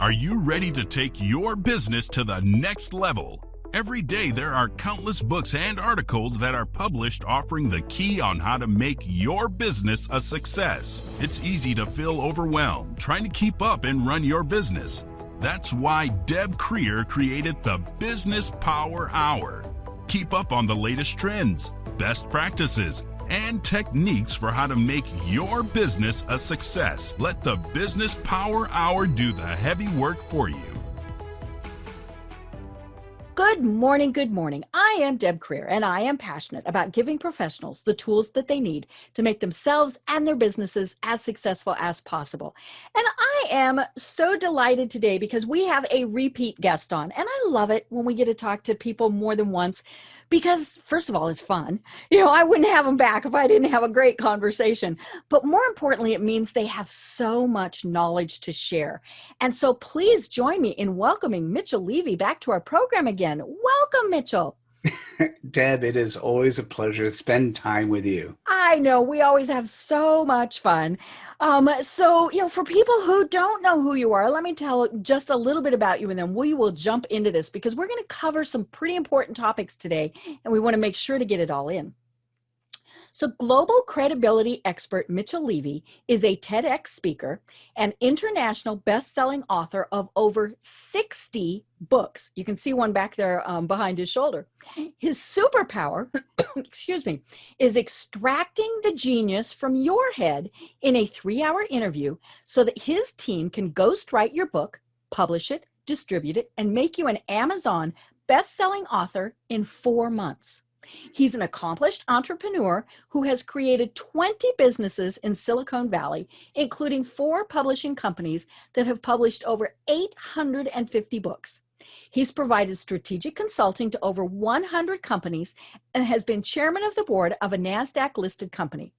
Are you ready to take your business to the next level? Every day there are countless books and articles that are published offering the key on how to make your business a success. It's easy to feel overwhelmed trying to keep up and run your business. That's why Deb Creer created the Business Power Hour. Keep up on the latest trends, best practices, and techniques for how to make your business a success. Let the Business Power Hour do the heavy work for you. Good morning, good morning. I am Deb Creer, and I am passionate about giving professionals the tools that they need to make themselves and their businesses as successful as possible. And I am so delighted today because we have a repeat guest on, and I love it when we get to talk to people more than once because, first of all, it's fun. I wouldn't have them back if I didn't have a great conversation. But more importantly, it means they have so much knowledge to share. And so please join me in welcoming Mitchell Levy back to our program again. Welcome, Mitchell. Deb, it is always a pleasure to spend time with you. I know, we always have so much fun. For people who don't know who you are, let me tell just a little bit about you, and then we will jump into this because we're going to cover some pretty important topics today, and we want to make sure to get it all in. So global credibility expert Mitchell Levy is a TEDx speaker and international best-selling author of over 60 books. You can see one back there behind his shoulder. His superpower, is extracting the genius from your head in a 3-hour interview so that his team can ghostwrite your book, publish it, distribute it, and make you an Amazon best-selling author in 4 months. He's an accomplished entrepreneur who has created 20 businesses in Silicon Valley, including 4 publishing companies that have published over 850 books. He's provided strategic consulting to over 100 companies and has been chairman of the board of a NASDAQ-listed company.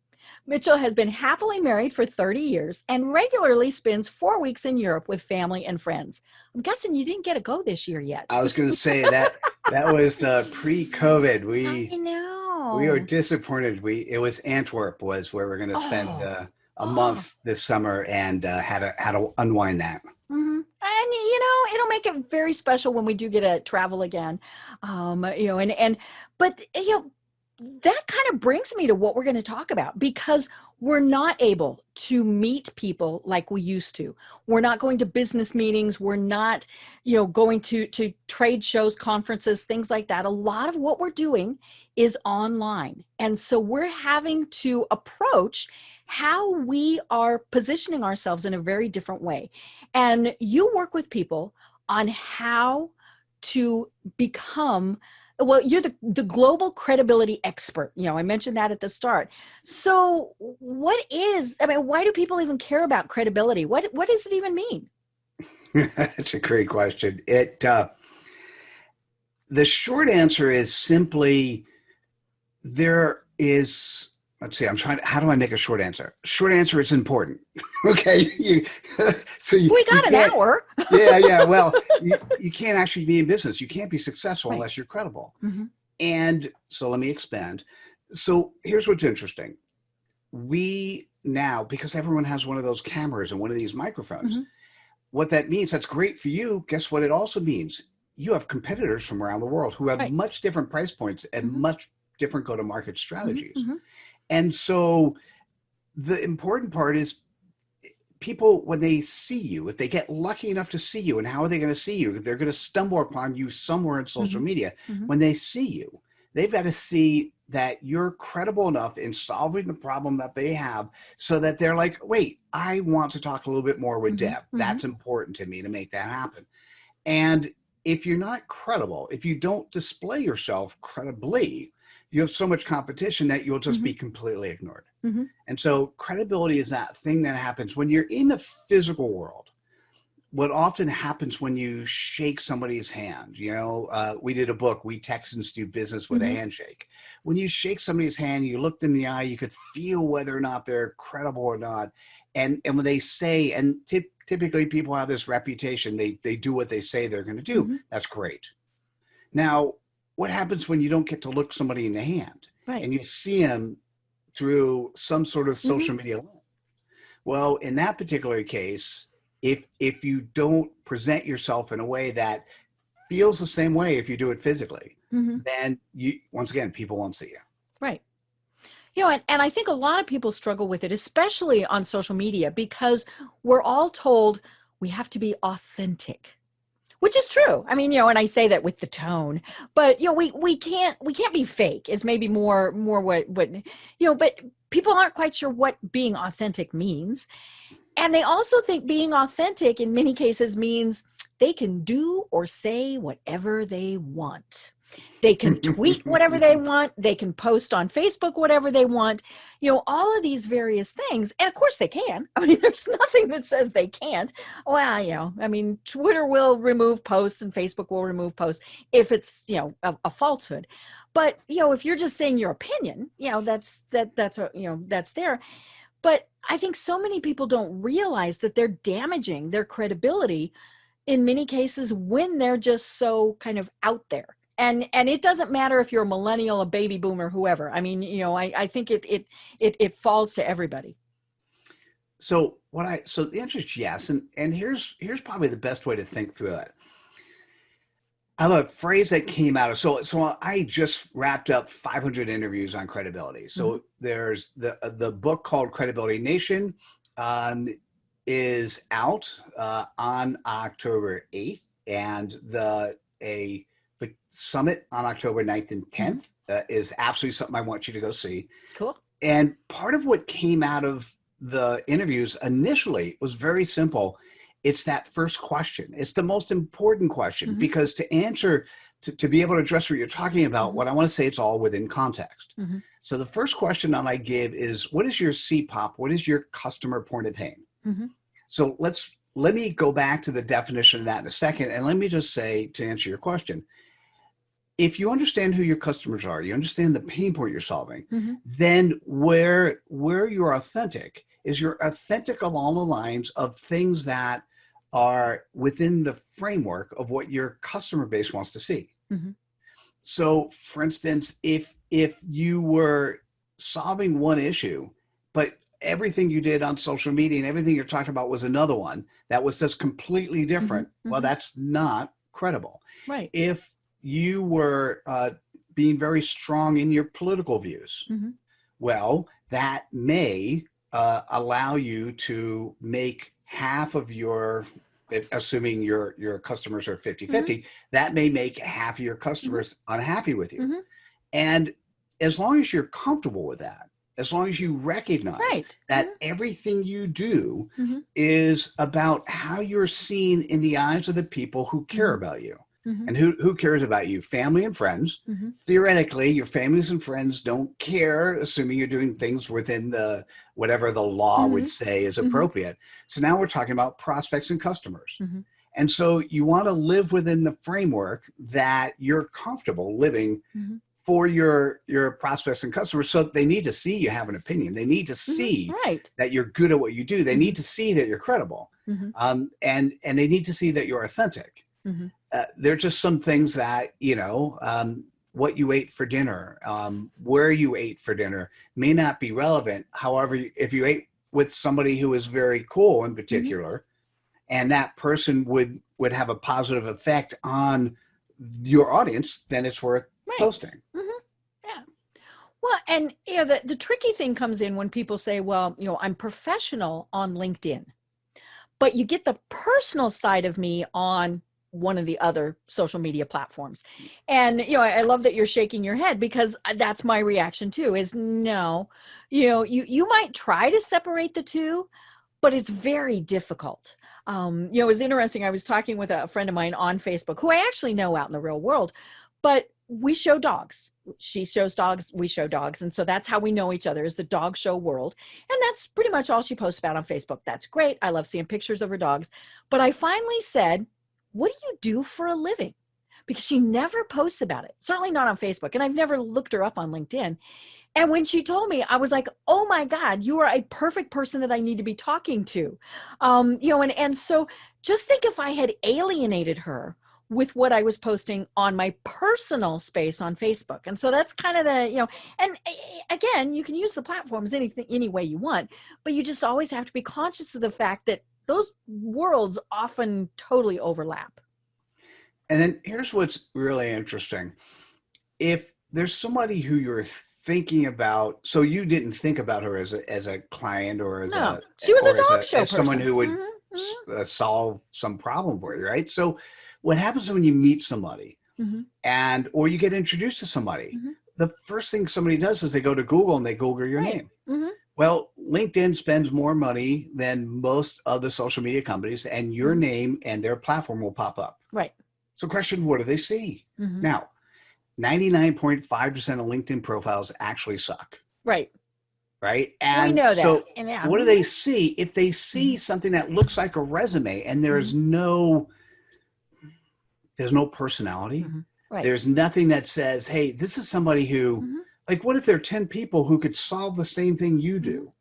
Mitchell has been happily married for 30 years and regularly spends 4 weeks in Europe with family and friends. I'm guessing you didn't get to go this year yet. I was going to say that was pre-COVID. I know. We were disappointed. It was Antwerp was where we're going to spend a month this summer and had to unwind that. Mm-hmm. And it'll make it very special when we do get to travel again. That kind of brings me to what we're going to talk about because we're not able to meet people like we used to. We're not going to business meetings. We're not, going to trade shows, conferences, things like that. A lot of what we're doing is online. And so we're having to approach how we are positioning ourselves in a very different way. And you work with people on how to become you're the global credibility expert. I mentioned that at the start. So why do people even care about credibility? What does it even mean? That's a great question. The short answer is simply how do I make a short answer? Short answer is important. Okay. We got an hour. Yeah. Well, you can't actually be in business. You can't be successful unless you're credible. Mm-hmm. And so let me expand. So here's what's interesting. We now, because everyone has one of those cameras and one of these microphones, mm-hmm. What that means, that's great for you. Guess what it also means? You have competitors from around the world who have much different price points and mm-hmm. much different go-to-market strategies. Mm-hmm. And so the important part is people, when they see you, if they get lucky enough to see you, and how are they going to see you? They're going to stumble upon you somewhere in social mm-hmm. media. Mm-hmm. When they see you, they've got to see that you're credible enough in solving the problem that they have so that they're like, wait, I want to talk a little bit more with mm-hmm. Deb. Mm-hmm. That's important to me to make that happen. And if you're not credible, if you don't display yourself credibly, you have so much competition that you'll just mm-hmm. be completely ignored. Mm-hmm. And so credibility is that thing that happens when you're in the physical world. What often happens when you shake somebody's hand, we did a book, We Texans Do Business with mm-hmm. a Handshake. When you shake somebody's hand, you look them in the eye, you could feel whether or not they're credible or not. And when they say, and typically people have this reputation, they do what they say they're going to do. Mm-hmm. That's great. Now, what happens when you don't get to look somebody in the hand and you see them through some sort of social mm-hmm. media lens? Well, in that particular case, if you don't present yourself in a way that feels the same way if you do it physically, then once again, people won't see you. Right. And I think a lot of people struggle with it, especially on social media, because we're all told we have to be authentic, which is true. I mean, and I say that with the tone, but we can't be fake is maybe more what but people aren't quite sure what being authentic means. And they also think being authentic in many cases means they can do or say whatever they want. They can tweet whatever they want. They can post on Facebook whatever they want. All of these various things. And of course they can. I mean, there's nothing that says they can't. Well, I mean, Twitter will remove posts and Facebook will remove posts if it's, a falsehood. But, if you're just saying your opinion, that's there. But I think so many people don't realize that they're damaging their credibility in many cases when they're just so kind of out there. And it doesn't matter if you're a millennial, a baby boomer, whoever. I mean, I think it falls to everybody. So the answer is yes. And here's probably the best way to think through it. I have a phrase that came out of, so I just wrapped up 500 interviews on credibility. So there's the book called Credibility Nation is out on October 8th, and a summit on October 9th and 10th is absolutely something I want you to go see. Cool. And part of what came out of the interviews initially was very simple. It's that first question. It's the most important question because to answer, to be able to address what you're talking about, what I want to say, it's all within context. So the first question that I give is, what is your CPOP? What is your customer point of pain? So let me go back to the definition of that in a second. And let me just say, to answer your question, if you understand who your customers are, you understand the pain point you're solving, then where you're authentic is you're authentic along the lines of things that are within the framework of what your customer base wants to see. So for instance, if you were solving one issue, but everything you did on social media and everything you're talking about was another one that was just completely different, well, that's not credible. Right. If you were being very strong in your political views, well, that may allow you to make half of your, assuming your customers are 50-50, that may make half of your customers unhappy with you. And as long as you're comfortable with that, as long as you recognize that everything you do is about how you're seen in the eyes of the people who care about you. And who cares about you? Family and friends. Theoretically, your families and friends don't care, assuming you're doing things within whatever the law would say is appropriate. So now we're talking about prospects and customers. And so you want to live within the framework that you're comfortable living for your prospects and customers. So they need to see you have an opinion. They need to see that you're good at what you do. They need to see that you're credible. And they need to see that you're authentic. There are just some things that, what you ate for dinner, where you ate for dinner may not be relevant. However, if you ate with somebody who is very cool in particular, and that person would have a positive effect on your audience, then it's worth posting. Yeah. Well, and the tricky thing comes in when people say, well, I'm professional on LinkedIn, but you get the personal side of me on one of the other social media platforms. And, I love that you're shaking your head, because that's my reaction too, is no, you might try to separate the two, but it's very difficult. It was interesting. I was talking with a friend of mine on Facebook who I actually know out in the real world, but we show dogs. She shows dogs, we show dogs. And so that's how we know each other, is the dog show world. And that's pretty much all she posts about on Facebook. That's great. I love seeing pictures of her dogs. But I finally said, what do you do for a living? Because she never posts about it, certainly not on Facebook. And I've never looked her up on LinkedIn. And when she told me, I was like, oh my God, you are a perfect person that I need to be talking to. And so just think if I had alienated her with what I was posting on my personal space on Facebook. And so that's kind of and again, you can use the platforms any way you want, but you just always have to be conscious of the fact that those worlds often totally overlap. And then here's what's really interesting. If there's somebody who you're thinking about, so you didn't think about her as a client or as No, she was a dog show as someone person. who would solve some problem for you, right? So what happens when you meet somebody or you get introduced to somebody, the first thing somebody does is they go to Google and they Google your name. Well, LinkedIn spends more money than most of the social media companies, and your name and their platform will pop up. Right. So question, what do they see? Now, 99.5% of LinkedIn profiles actually suck. Right. Right. And we know so that. what do they see? If they see something that looks like a resume and there's no personality, Right. there's nothing that says, hey, this is somebody who, like, what if there are 10 people who could solve the same thing you do?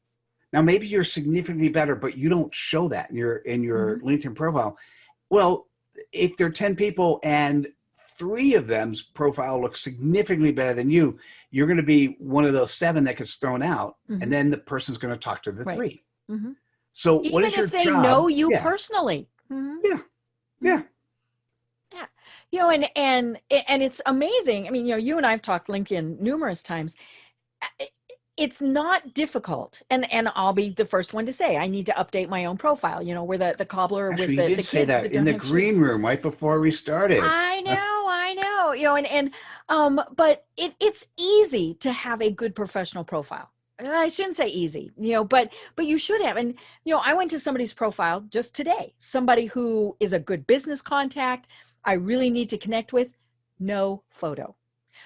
Now, maybe you're significantly better, but you don't show that in your LinkedIn profile. Well, if there are 10 people and 3 of them's profile looks significantly better than you, you're going to be one of those 7 that gets thrown out, and then the person's going to talk to the 3. So even what is your if they job? know you personally. Yeah. You know, and it's amazing. I mean, you know, you and I've talked LinkedIn numerous times. It's not difficult, and I'll be the first one to say I need to update my own profile. You know, where the cobbler Actually, with you the did kids say that that in don't the have green shoes. room right before we started. I know. You know, but it's easy to have a good professional profile. I shouldn't say easy, you know, but you should have. And, you know, I went to somebody's profile just today, somebody who is a good business contact I really need to connect with, no photo.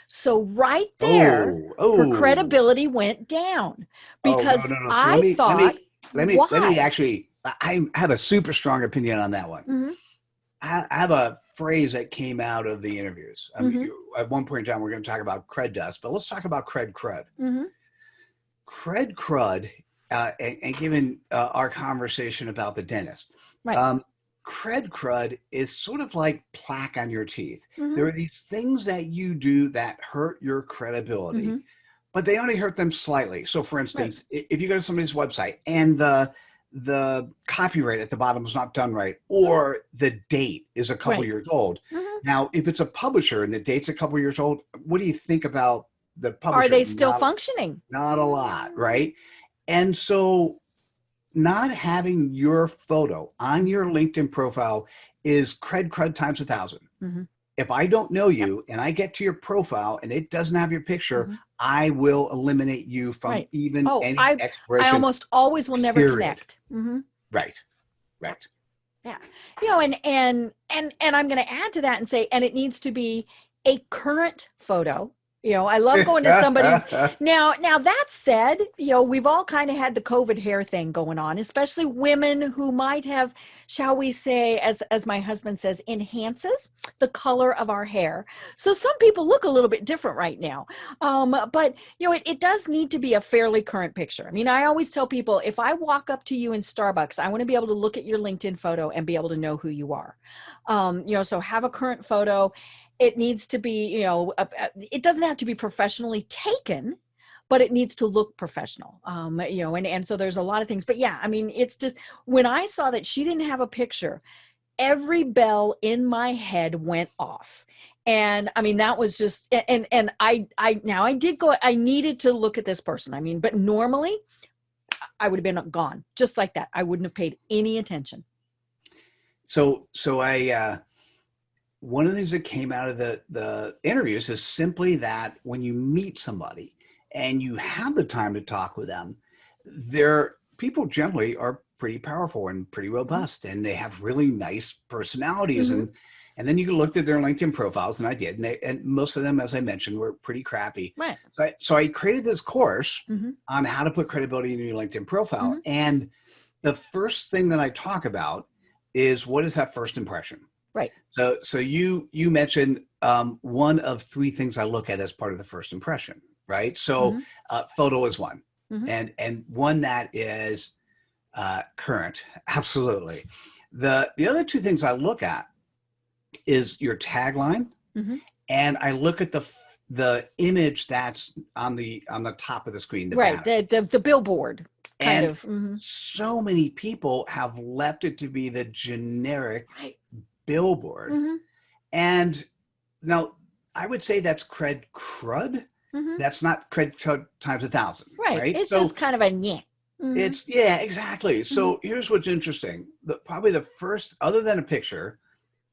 So right there, her credibility went down because no. So I thought, let me actually, I have a super strong opinion on that one. I have a phrase that came out of the interviews. I mean, at one point in time, we're going to talk about cred dust, but let's talk about cred crud. Cred crud, and given our conversation about the dentist, cred crud is sort of like plaque on your teeth. There are these things that you do that hurt your credibility, but they only hurt them slightly. So for instance, if you go to somebody's website and the copyright at the bottom is not done right, or the date is a couple years old. Now, if it's a publisher and the date's a couple years old, what do you think about the publisher? Are they still functioning? Not a lot, right? And so not having your photo on your LinkedIn profile is crud times 1,000. If I don't know you and I get to your profile and it doesn't have your picture, I will eliminate you from even any expression. I almost always will never connect. Right. Yeah. You know, and I'm going to add to that and say, and it needs to be a current photo. You know, I love going to somebody's now that said, you know, we've all kind of had the COVID hair thing going on, especially women who might have, shall we say, as my husband says, enhances the color of our hair. So some people look a little bit different right now. But you know, it does need to be a fairly current picture. I mean, I always tell people, if I walk up to you in Starbucks, I want to be able to look at your LinkedIn photo and be able to know who you are. You know, so have a current photo. It needs to be, you know, it doesn't have to be professionally taken, but it needs to look professional. You know, and so there's a lot of things. But yeah, I mean, it's just, when I saw that she didn't have a picture, every bell in my head went off. And I mean, that was just, and I needed to look at this person. I mean, but normally I would have been gone just like that. I wouldn't have paid any attention. So one of the things that came out of the interviews is simply that when you meet somebody and you have the time to talk with them, people generally are pretty powerful and pretty robust, and they have really nice personalities. And then you looked at their LinkedIn profiles, and I did, and most of them, as I mentioned, were pretty crappy. Right. So I created this course on how to put credibility in your LinkedIn profile. And the first thing that I talk about is, what is that first impression? Right. So you mentioned one of 3 things I look at as part of the first impression, right? So photo is one, and one that is current. Absolutely. The other 2 things I look at is your tagline, and I look at the image that's on the top of the screen. The billboard. kind And of. Mm-hmm. so many people have left it to be the generic Right. billboard. Mm-hmm. And now I would say that's crud. Mm-hmm. That's not cred times 1,000, Right. right? It's So just kind of a yeah. Mm-hmm. it's, yeah, exactly. Mm-hmm. So here's what's interesting. Probably the first, other than a picture,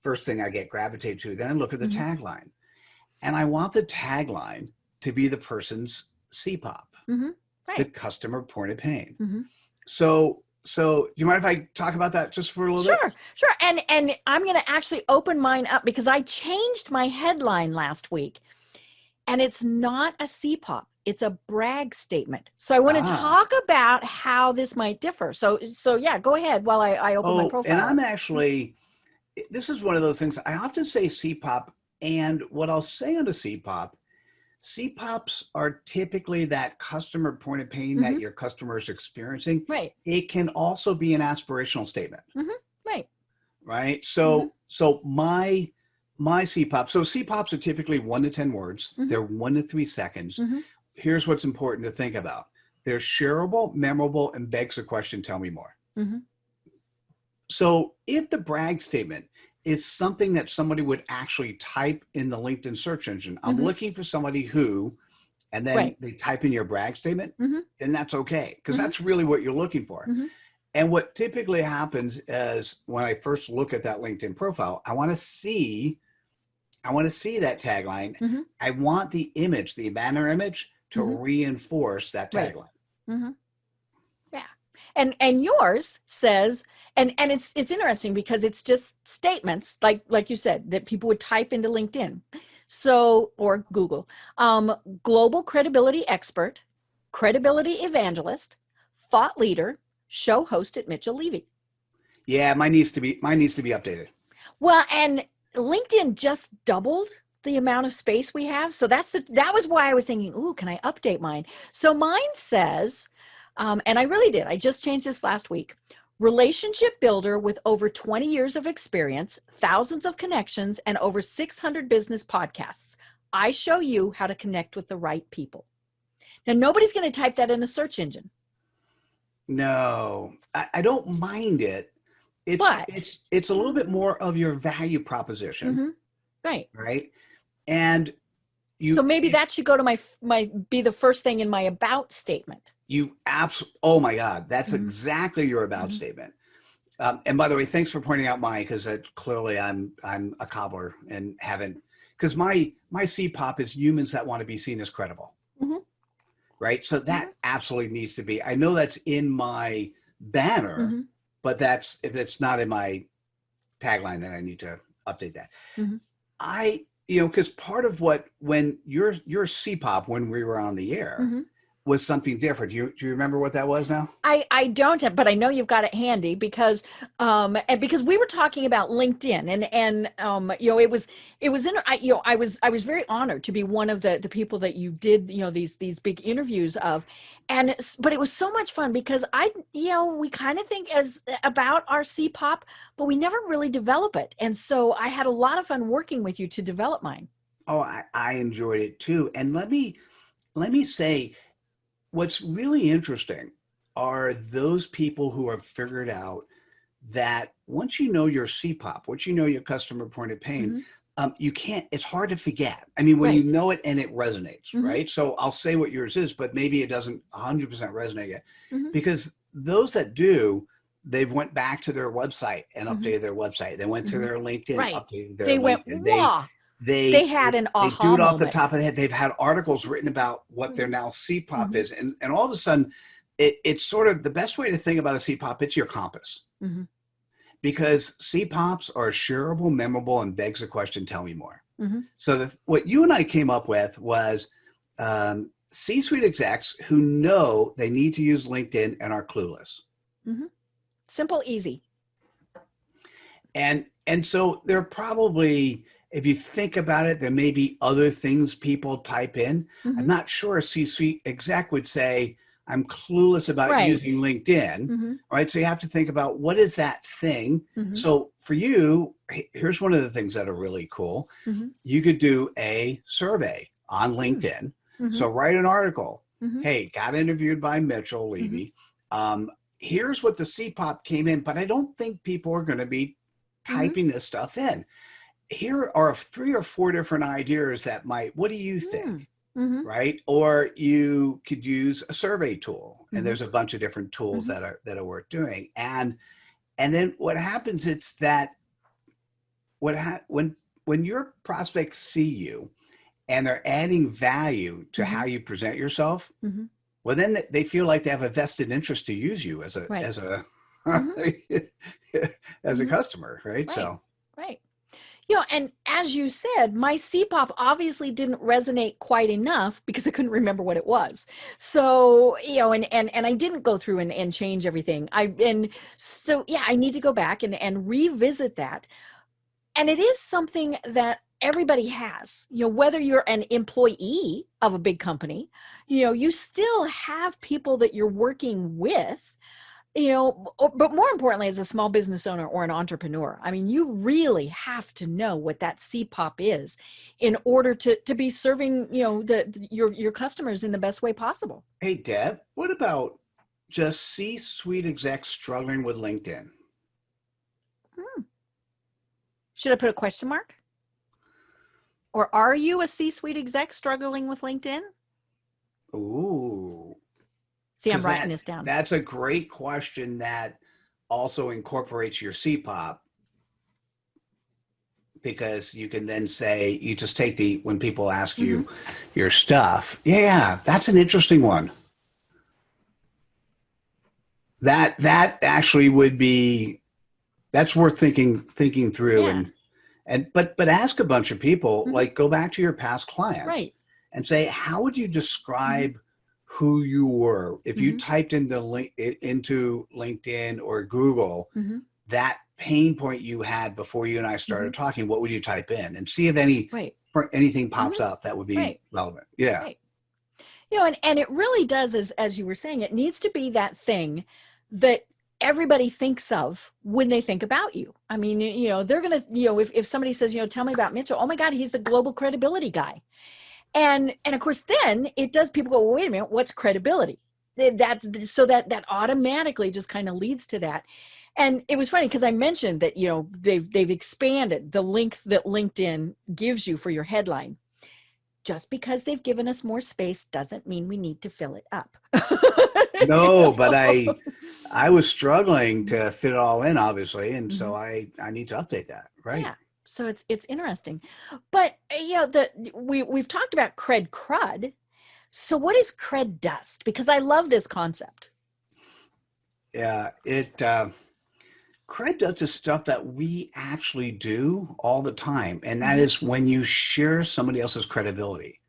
first thing I get gravitated to, then I look at the Mm-hmm. tagline. And I want the tagline to be the person's CPOP, Mm-hmm. the Right. customer point of pain. Mm-hmm. So do you mind if I talk about that just for a little bit? Sure. And I'm going to actually open mine up because I changed my headline last week, and it's not a CPOP. It's a brag statement. So I want to Ah. talk about how this might differ. So yeah, go ahead while I open my profile. And I'm up. actually, this is one of those things. I often say CPOP, and what I'll say on a CPOPs are typically that customer point of pain that your customer is experiencing. Right. It can also be an aspirational statement. Right. Right. So my CPOP. So CPOPs are typically 1 to 10 words. They're 1 to 3 seconds. Here's what's important to think about. They're shareable, memorable, and begs the question, tell me more. So if the brag statement is something that somebody would actually type in the LinkedIn search engine, I'm looking for somebody who, and then they type in your brag statement, then that's okay, because that's really what you're looking for. And what typically happens is when I first look at that LinkedIn profile, I want to see that tagline. I want the image, the banner image, to reinforce that tagline. Yeah. And yours says, and it's interesting because it's just statements like you said that people would type into LinkedIn. So, or Google, global credibility expert, credibility evangelist, thought leader, show host at Mitchell Levy. Yeah, mine needs to be updated. Well, and LinkedIn just doubled the amount of space we have. So that was why I was thinking, ooh, can I update mine? So mine says, and I really did. I just changed this last week. Relationship builder with over 20 years of experience, thousands of connections, and over 600 business podcasts. I show you how to connect with the right people. Now, nobody's going to type that in a search engine. No, I don't mind it. It's a little bit more of your value proposition. Right. Right. And so maybe that should go to my be the first thing in my about statement. Oh my God, that's exactly your about statement. And by the way, thanks for pointing out mine, because clearly I'm a cobbler and because my CPOP is humans that want to be seen as credible. Right. So that absolutely needs to be, I know that's in my banner, but if it's not in my tagline, then I need to update that. Because part of when your CPOP, when we were on the air, was something different. Do you remember what that was now? I don't, but I know you've got it handy because we were talking about LinkedIn and I was very honored to be one of the people that you did, these big interviews of, but it was so much fun because we kind of think about our CPOP, but we never really develop it. And so I had a lot of fun working with you to develop mine. Oh, I enjoyed it too. And let me say, what's really interesting are those people who have figured out that once you know your CPOP, once you know your customer point of pain, it's hard to forget. I mean, when you know it and it resonates, right? So I'll say what yours is, but maybe it doesn't 100% resonate yet, because those that do, they've went back to their website and updated their website. They went to their LinkedIn, updated their LinkedIn. They had an aha moment. They do it off the top of the head. They've had articles written about what their now CPOP is. And all of a sudden, it's sort of the best way to think about a CPOP. It's your compass. Because CPOPs are shareable, memorable, and begs the question, tell me more. So what you and I came up with was C-suite execs who know they need to use LinkedIn and are clueless. Simple, easy. And so there are probably, if you think about it, there may be other things people type in. I'm not sure a C-suite exec would say, I'm clueless about using LinkedIn, right? So you have to think about what is that thing? So for you, here's one of the things that are really cool. You could do a survey on LinkedIn. So write an article. Hey, got interviewed by Mitchell Levy. Here's what the CPOP came in, but I don't think people are going to be typing this stuff in. Here are 3 or 4 different ideas that might, what do you think? Right? Or you could use a survey tool, and there's a bunch of different tools that are worth doing. And then what happens, it's that when your prospects see you and they're adding value to how you present yourself, well, then they feel like they have a vested interest to use you as a as a customer, right? So right. And as you said, my CPOP obviously didn't resonate quite enough because I couldn't remember what it was. So, and I didn't go through and change everything. I need to go back and revisit that. And it is something that everybody has, whether you're an employee of a big company, you still have people that you're working with, but more importantly, as a small business owner or an entrepreneur, I mean, you really have to know what that CPOP is in order to be serving, your customers in the best way possible. Hey, Deb, what about just C-suite execs struggling with LinkedIn? Should I put a question mark? Or are you a C-suite exec struggling with LinkedIn? Ooh. See, I'm writing this down. That's a great question that also incorporates your CPOP, because you can then say, you just take when people ask you your stuff. Yeah, that's an interesting one. That actually would be, that's worth thinking through. Yeah. But ask a bunch of people, like go back to your past clients and say, how would you describe who you were if you typed into LinkedIn or Google that pain point you had before you and I started talking? What would you type in, and see if anything pops up that would be relevant? Yeah. Right. And it really does, as you were saying, it needs to be that thing that everybody thinks of when they think about you. I mean, they're going to, if somebody says, tell me about Mitchell, oh my God, he's the global credibility guy. And of course, then it does, people go, well, wait a minute, what's credibility? That automatically just kind of leads to that. And it was funny because I mentioned that, they've expanded the length that LinkedIn gives you for your headline. Just because they've given us more space doesn't mean we need to fill it up. No, but I was struggling to fit it all in, obviously. And so I need to update that. Right. Yeah. So it's interesting, but we've talked about crud. So what is cred dust? Because I love this concept. Yeah, cred dust is stuff that we actually do all the time, and that is when you share somebody else's credibility.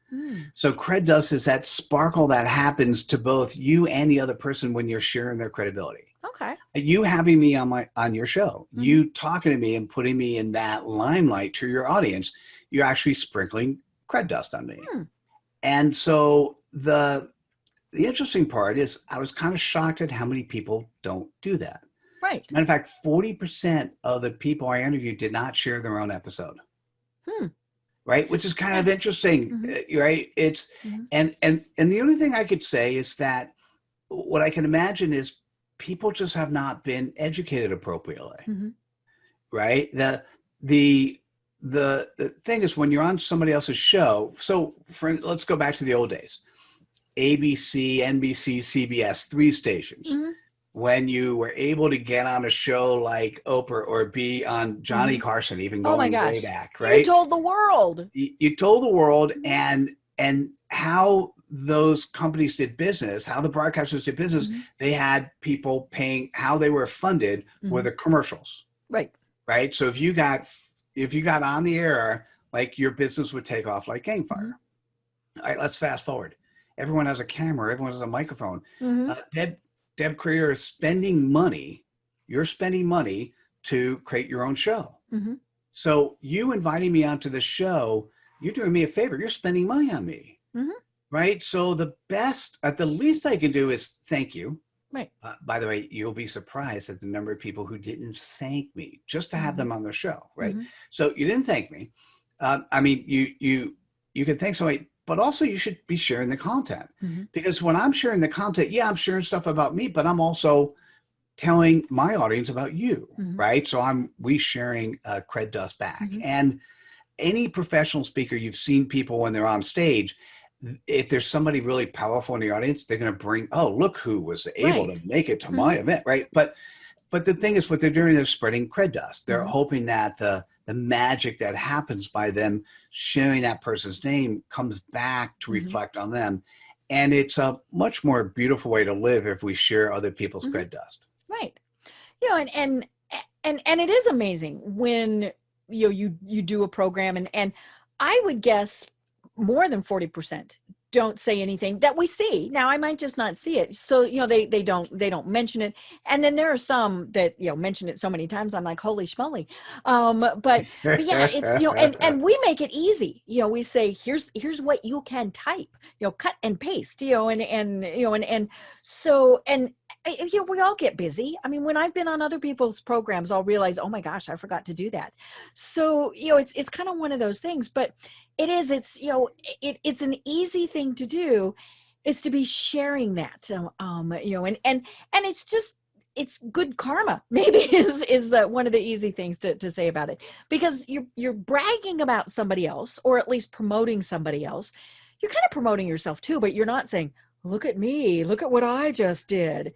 So cred dust is that sparkle that happens to both you and the other person when you're sharing their credibility. Okay. You having me on your show, you talking to me and putting me in that limelight to your audience, you're actually sprinkling cred dust on me. And so the interesting part is I was kind of shocked at how many people don't do that. Right. Matter of fact, 40% of the people I interviewed did not share their own episode. Right, which is kind of interesting, right? It's and the only thing I could say is that what I can imagine is people just have not been educated appropriately, right? The thing is, when you're on somebody else's show, so let's go back to the old days, ABC, NBC, CBS, 3 stations. When you were able to get on a show like Oprah or be on Johnny Carson, even going way back, right? You told the world. You told the world, and how those companies did business, how the broadcasters did business, they had people paying, how they were funded were the commercials. Right. So if you got on the air, like your business would take off like gang fire. All right, let's fast forward. Everyone has a camera, everyone has a microphone. Deb Creer is spending money. You're spending money to create your own show. So you inviting me onto the show, you're doing me a favor. You're spending money on me. Right. So the least I can do is thank you. Right. By the way, you'll be surprised at the number of people who didn't thank me just to have them on their show. Right. So you didn't thank me. I mean, you can thank somebody, but also you should be sharing the content, Mm-hmm. because when I'm sharing the content, yeah, I'm sharing stuff about me, but I'm also telling my audience about you, Mm-hmm. right? So we sharing cred dust back. Mm-hmm. And any professional speaker, you've seen people when they're on stage, if there's somebody really powerful in the audience, they're going to bring, oh, look who was able Right. to make it to Mm-hmm. my event, right? But the thing is, what they're doing, they're spreading cred dust. They're Mm-hmm. hoping that the magic that happens by them sharing that person's name comes back to Mm-hmm. reflect on them. And it's a much more beautiful way to live if we share other people's Mm-hmm. cred dust. Right. You know, and it is amazing when you do a program, and I would guess more than 40% don't say anything that we see. Now I might just not see it. So, they don't mention it. And then there are some that, mention it so many times, I'm like, holy schmoly. But yeah, it's, and we make it easy. We say, here's what you can type, cut and paste, and so, and we all get busy. I mean, when I've been on other people's programs, I'll realize, oh my gosh, I forgot to do that. So, it's kind of one of those things, but it's an easy thing to do, is to be sharing that, and it's good karma, maybe is one of the easy things to say about it, because you're bragging about somebody else, or at least promoting somebody else. You're kind of promoting yourself too, but you're not saying, look at me, look at what I just did.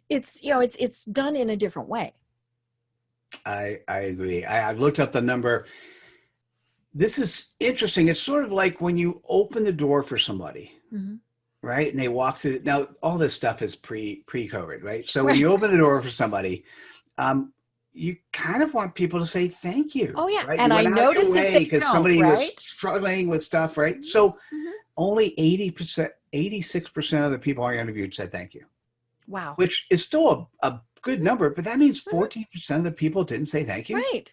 It's done in a different way. I agree. I looked up the number. This is interesting. It's sort of like when you open the door for somebody, Mm-hmm. right? And they walk through. Now, all this stuff is pre-COVID, right? So Right. when you open the door for somebody, you kind of want people to say thank you. Oh yeah, right? and I notice if they because don't, somebody right? was struggling with stuff, right? So Mm-hmm. only 86% of the people I interviewed said thank you. Wow. Which is still a good number, but that means 14% of the people didn't say thank you. Right.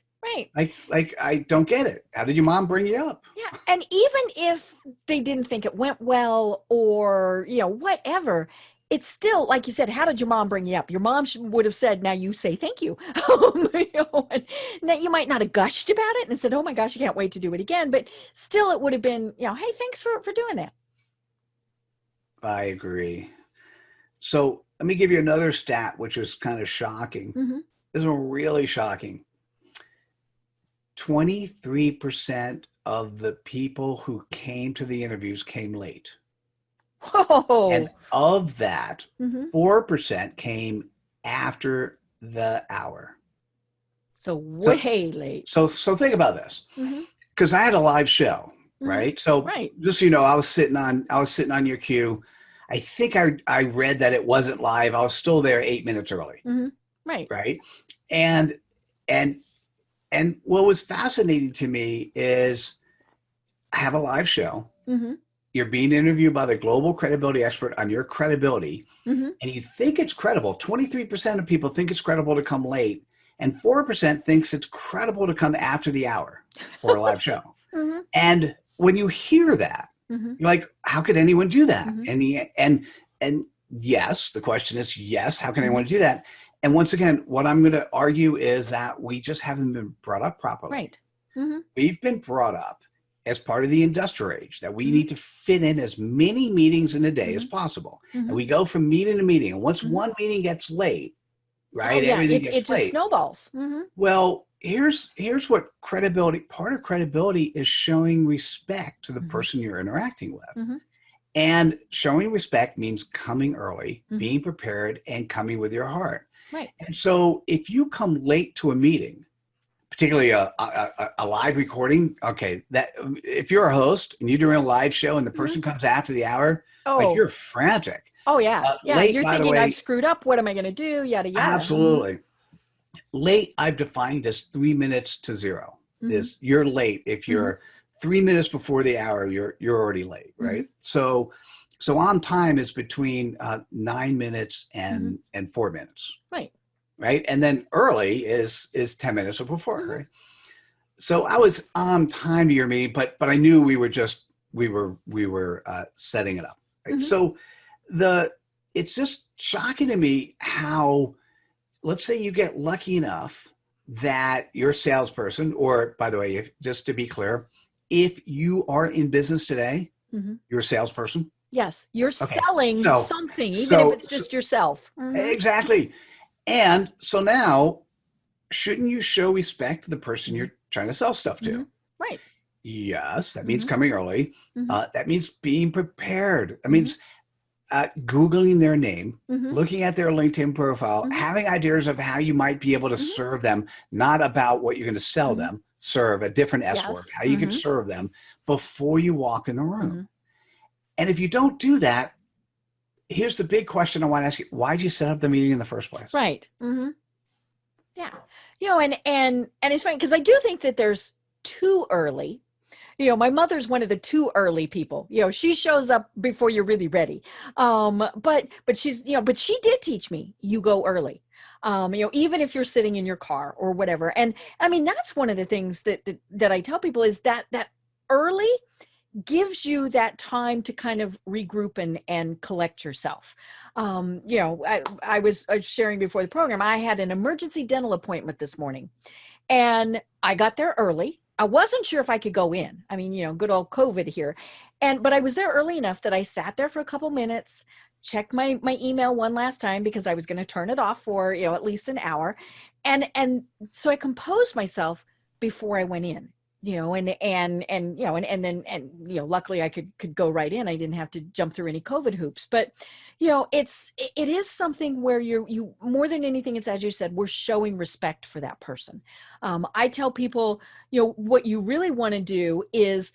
Like I don't get it. How did your mom bring you up? Yeah, and even if they didn't think it went well, or whatever, it's still, like you said, how did your mom bring you up? Your mom would have said, now you say thank you. And now you might not have gushed about it and said, oh my gosh, I can't wait to do it again, but still it would have been, hey, thanks for doing that. I agree. So let me give you another stat, which is kind of shocking. Mm-hmm. This is really shocking. 23% of the people who came to the interviews came late. Whoa. And of that, Mm-hmm. 4% came after the hour. So way late. So think about this. Mm-hmm. Because I had a live show, Mm-hmm. right? So Right. just so you know, I was sitting on your queue. I think I read that it wasn't live. I was still there 8 minutes early. Mm-hmm. Right. Right. And what was fascinating to me is I have a live show. Mm-hmm. You're being interviewed by the global credibility expert on your credibility. Mm-hmm. And you think it's credible. 23% of people think it's credible to come late, and 4% thinks it's credible to come after the hour for a live show. Mm-hmm. And when you hear that, Mm-hmm. you're like, how could anyone do that? Mm-hmm. And yes, the question is, yes, how can Mm-hmm. anyone do that? And once again, what I'm going to argue is that we just haven't been brought up properly. Right. Mm-hmm. We've been brought up as part of the industrial age that we Mm-hmm. need to fit in as many meetings in a day Mm-hmm. as possible. Mm-hmm. And we go from meeting to meeting. And once Mm-hmm. one meeting gets late, right, Oh, yeah. everything It gets just late. snowballs. Mm-hmm. Well, here's what credibility, part of credibility is showing respect to the Mm-hmm. person you're interacting with. Mm-hmm. And showing respect means coming early, Mm-hmm. being prepared, and coming with your heart. Right. And so if you come late to a meeting, particularly a live recording, okay, that if you're a host and you're doing a live show and the person comes after the hour, like you're frantic. Oh yeah. Yeah. Late, You're by the thinking, way, I've screwed up. What am I going to do? Yada, yada. absolutely. Late, I've defined as 3 minutes to 0. Mm-hmm. Is you're late. If you're 3 minutes before the hour, you're already late, right? Mm-hmm. So on time is between 9 minutes and 4 minutes. Right. And then early is 10 minutes before, right? So I was on time to your meeting, but I knew we were setting it up. Right? Mm-hmm. So it's just shocking to me how, let's say you get lucky enough that your salesperson, or by the way, just to be clear, if you are in business today, You're a salesperson. Yes, you're Okay. selling So, something, even if so, it's so just yourself. exactly. And so now, shouldn't you show respect to the person you're trying to sell stuff to? Right. Yes, that means coming early. Mm-hmm. That means being prepared. That Mm-hmm. means Googling their name, Mm-hmm. looking at their LinkedIn profile, Mm-hmm. having ideas of how you might be able to serve them, not about what you're going to sell them, serve a different S word, Yes. how you could serve them before you walk in the room. And if you don't do that, here's the big question I want to ask you. Why did you set up the meeting in the first place? Right. Yeah. And it's funny because I do think that there's too early. My mother's one of the too early people. She shows up before you're really ready. But she's, but she did teach me, you go early. Even if you're sitting in your car or whatever. And I mean, that's one of the things that I tell people is that early gives you that time to kind of regroup and collect yourself. I was sharing before the program, I had an emergency dental appointment this morning and I got there early. I wasn't sure if I could go in. I mean, good old COVID here. But I was there early enough that I sat there for a couple minutes, checked my email one last time because I was going to turn it off for, at least an hour. And so I composed myself before I went in. Luckily I could go right in. I didn't have to jump through any COVID hoops, but it is something where you more than anything, it's, as you said, we're showing respect for that person. I tell people, what you really want to do is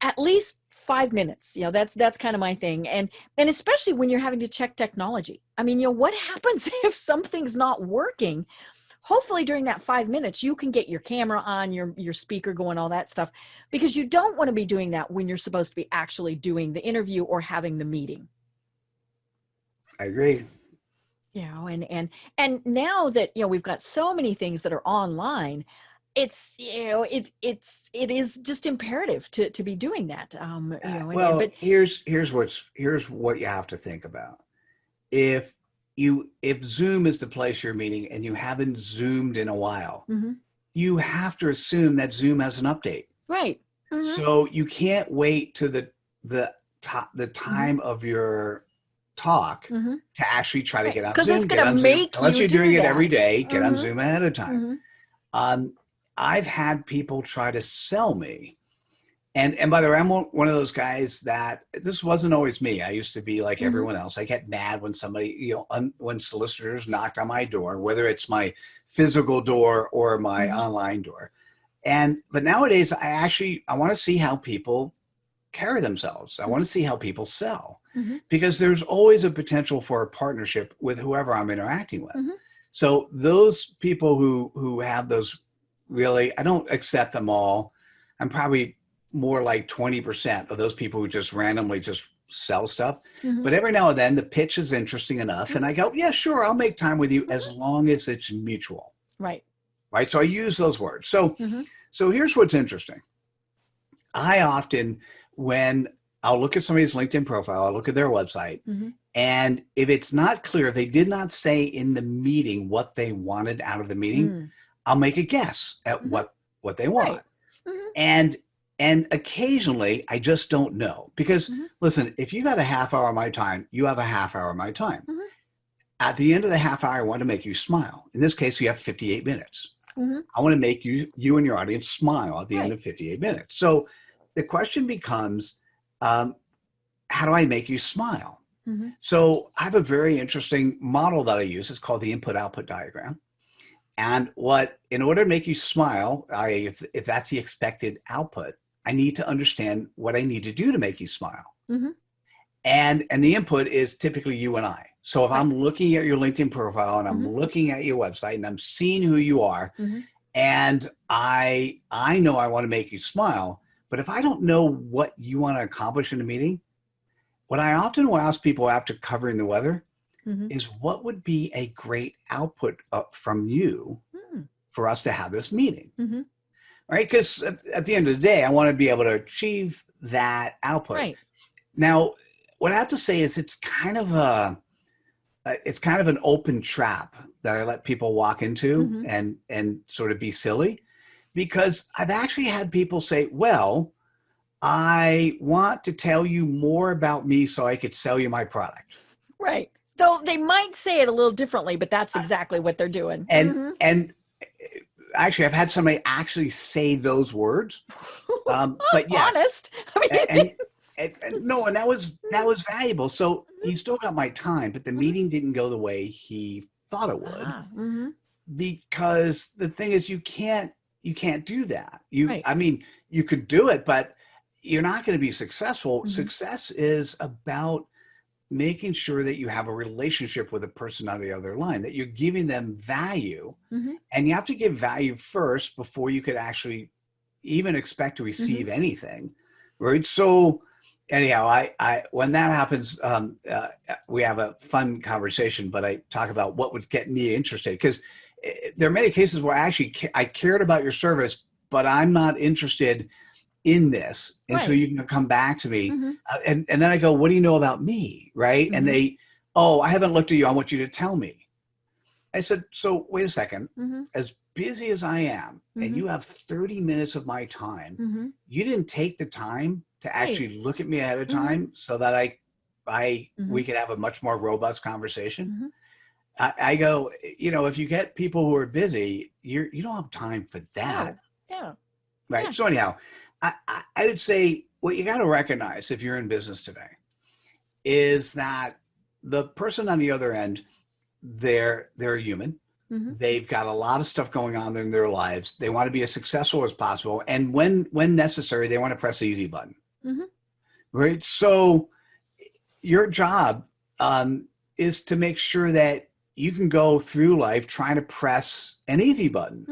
at least 5 minutes. That's kind of my thing. And especially when you're having to check technology. I mean, what happens if something's not working? Hopefully during that 5 minutes, you can get your camera on, your speaker going, all that stuff, because you don't want to be doing that when you're supposed to be actually doing the interview or having the meeting. I agree. And now that, we've got so many things that are online, it's, it is just imperative to be doing that. Well, here's what you have to think about. If Zoom is the place you're meeting and you haven't Zoomed in a while, you have to assume that Zoom has an update. Right. So you can't wait to the time of your talk to actually try to get on Zoom. Because it's going to make unless you're doing it every day, get on Mm-hmm. Zoom ahead of time. I've had people try to sell me. And by the way, I'm one of those guys that this wasn't always me. I used to be like everyone else. I get mad when somebody, when solicitors knocked on my door, whether it's my physical door or my online door. But nowadays, I want to see how people carry themselves. I want to see how people sell because there's always a potential for a partnership with whoever I'm interacting with. So those people who have those really, I don't accept them all. I'm probably more like 20% of those people who just randomly just sell stuff. But every now and then the pitch is interesting enough. And I go, yeah, sure, I'll make time with you as long as it's mutual. Right. So I use those words. So here's what's interesting. I often, when I'll look at somebody's LinkedIn profile, I'll look at their website. And if it's not clear, if they did not say in the meeting what they wanted out of the meeting, I'll make a guess at what they want. Right. And occasionally I just don't know because listen, if you got a half hour of my time, you have a half hour of my time. At the end of the half hour, I want to make you smile. In this case, we have 58 minutes. I want to make you and your audience smile at the end of 58 minutes. So the question becomes, how do I make you smile? So I have a very interesting model that I use. It's called the input-output diagram. And in order to make you smile, if that's the expected output, I need to understand what I need to do to make you smile. And the input is typically you and I. So if I'm looking at your LinkedIn profile and I'm looking at your website and I'm seeing who you are, and I know I want to make you smile, but if I don't know what you want to accomplish in a meeting, what I often will ask people after covering the weather is what would be a great output from you for us to have this meeting, right? Because at the end of the day, I want to be able to achieve that output. Right. Now, what I have to say is it's kind of an open trap that I let people walk into and sort of be silly, because I've actually had people say, well, I want to tell you more about me so I could sell you my product. Right. Though they might say it a little differently, but that's exactly what they're doing. And actually, I've had somebody actually say those words. But yes, honest. I mean, and no, and that was valuable. So he still got my time, but the meeting didn't go the way he thought it would, because the thing is, you can't do that. I mean, you could do it, but you're not going to be successful. Success is about making sure that you have a relationship with a person on the other line, that you're giving them value, and you have to give value first before you could actually even expect to receive anything, right? So anyhow, I when that happens, we have a fun conversation, but I talk about what would get me interested, because there are many cases where I cared about your service, but I'm not interested in this until you can come back to me. And then I go, what do you know about me? Right. And they, oh, I haven't looked at you. I want you to tell me. I said, so wait a second, as busy as I am, and you have 30 minutes of my time, you didn't take the time to actually look at me ahead of time so that we could have a much more robust conversation. I go, if you get people who are busy, you don't have time for that. Right. So anyhow, I would say what you got to recognize if you're in business today is that the person on the other end, they're a human. They've got a lot of stuff going on in their lives. They want to be as successful as possible. And when necessary, they want to press the easy button. Right. So your job is to make sure that you can go through life trying to press an easy button.